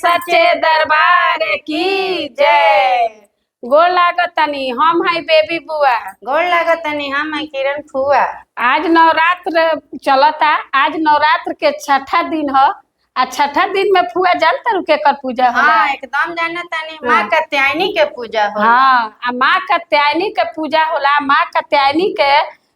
सच्चे दरबार की जय। गोड़ लागतनी हम है बेबी बुआ। गोड़ लागतनी हम है किरण फुआ। आज नवरात्र चलता। आज नवरात्र के छठा दिन है। आ छठा दिन में फुआ जानता रू के कर पूजा होला? हाँ एकदम जानतनी। माँ कात्यायनी के पूजा होला। हाँ आ माँ कात्यायनी के पूजा होला। माँ कात्यायनी के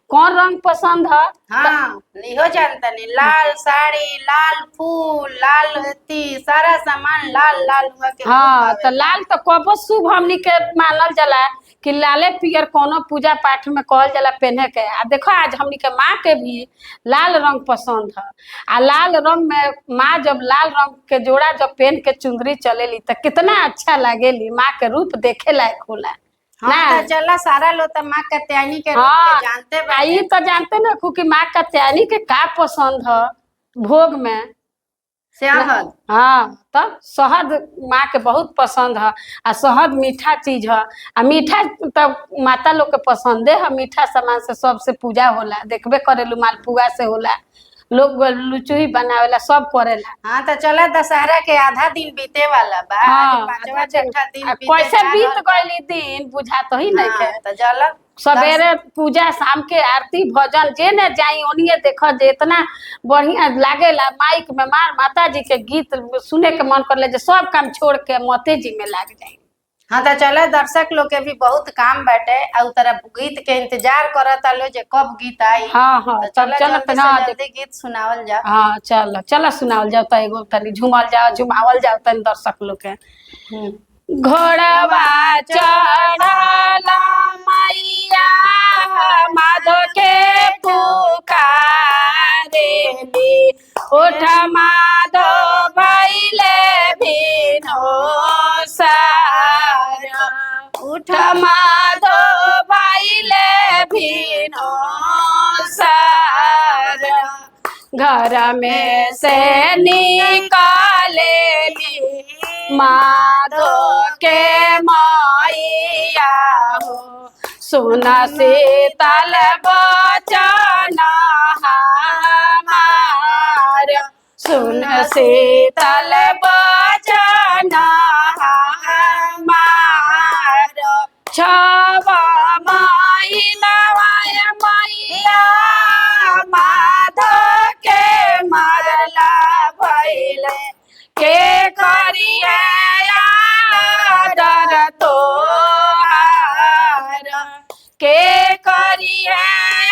कौन रंग पसंद है? हाँ इहो जानतनी। लाल साड़ी, लाल फूल, लाल सारा सामान लाल लाल हुआ के। हाँ तो लाल तो कबो शुभ हमनी के मानल जाला कि लाले पियर कोनो पूजा पाठ में कहल जाला पहने के। आ देखो आज हमनी के माँ के भी लाल रंग पसंद है। आ लाल रंग में माँ जब लाल रंग के जोड़ा जब पहन के चुंदरी चलेली तो कितना अच्छा लागेली। माँ के रूप देखे लायक होला। हाँ तो चला सारा लोग तो माँ कात्यायनी के रूप के जानते बा। आई तो जानते ना कि माँ कात्यायनी के का पसंद है भोग में? शहद। हाँ तब शहद माँ के बहुत पसंद है। आ शहद मीठा चीज है। आ मीठा तब माता लोग के पसंदे है। मीठा सामान से सबसे पूजा होला। देखबे करेलू मालपुआ से होला। लोग लुचुई बनावेला सब करेला। हाँ तो चला दशहरा के आधा दिन बीते वाला बा। हाँ पांचवा छठा दिन कैसे बीत गईली दिन बुझा तो ही नहीं के। तो चला सवेरे पूजा, शाम के आरती, भजन जे न जाई ओनिए देखो जे इतना बढ़िया लागेला। माइक में माता जी के गीत सुने के मन कर ले जे सब काम छोड़ के माते जी में लाग जाए। हाँ तो चला दर्शक लोग के भी बहुत काम बाटे। और तरह गीत के इंतजार करता लो जे कब गीत आई। हाँ हाँ तो चला जल्दी गीत सुनावल जा। हाँ चल चल सुनावल जाओ। तो एगो तनी झूमल जाओ, झुमावल जाओ तनी दर्शक लोग के। घोड़वा चढ़ला मैया माधो के पुकारेली। उठ माधो भैले भीनो सारा। उठ माधो भैले भीनो सारा। घर में से निकालेली माधो के मैया हो। सुन शीतल बचन हमार। सुन शीतल बचन हमार। छव महीनवा मैया माधो के मरला भैले। के करिए आदर तोहार। के करिए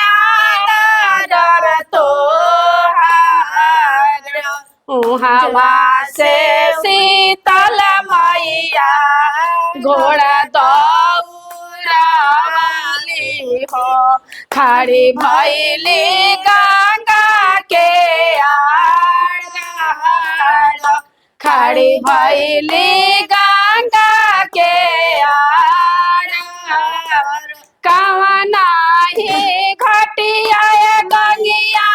आदर तोहार। उहाँ से शीतल मैया घोड़ा दौड़ाली हो। खड़ी भैली गंगा के आड़। खड़ी भैली गंगा के आड़। कवना ही घटिया गंगिया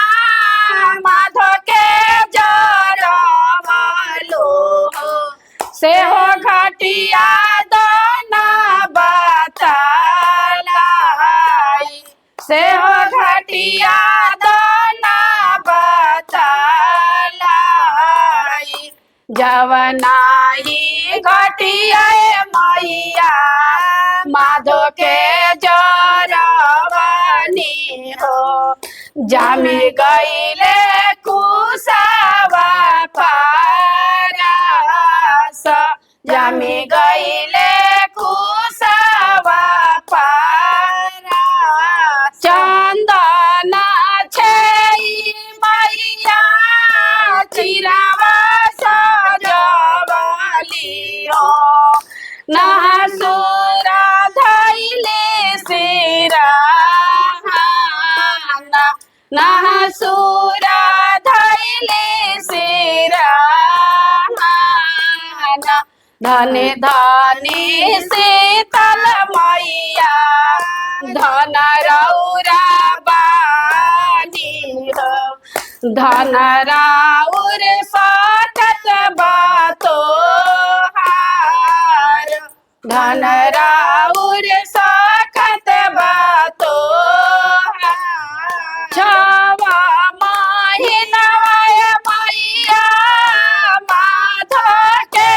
माधो के जरवलो। से हो घटिया दोना बतालाई। से हो घटिया दोना बतालाई। जवना ही घटिया मैया माधो के जरवनी हो। जामी गईले कुसावा पारस। जामी गईले कुसावा पारस। चंदना छई मैया चिरावा सजवली हो। नहसुरा धैले सिरहाना। नहसुरा धैले सिरहाना। धने धने शीतल मैया धन रौरा बानी हो। धन राउर सकत बातो हार। धन राउर सकत बातो हार। छवा महीनवा मैया माधो के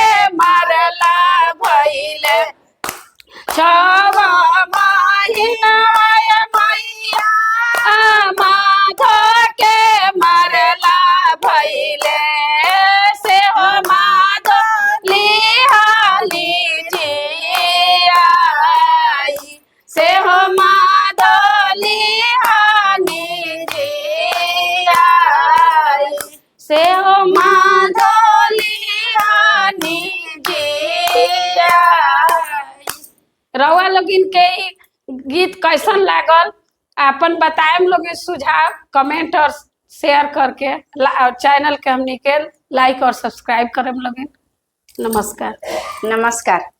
लोगिन के ई गीत कैसन लागल अपन बताएम लोग सुझाव कमेंट और शेयर करके चैनल के हमनी के लाइक और सब्सक्राइब करम लोगिन। नमस्कार। नमस्कार।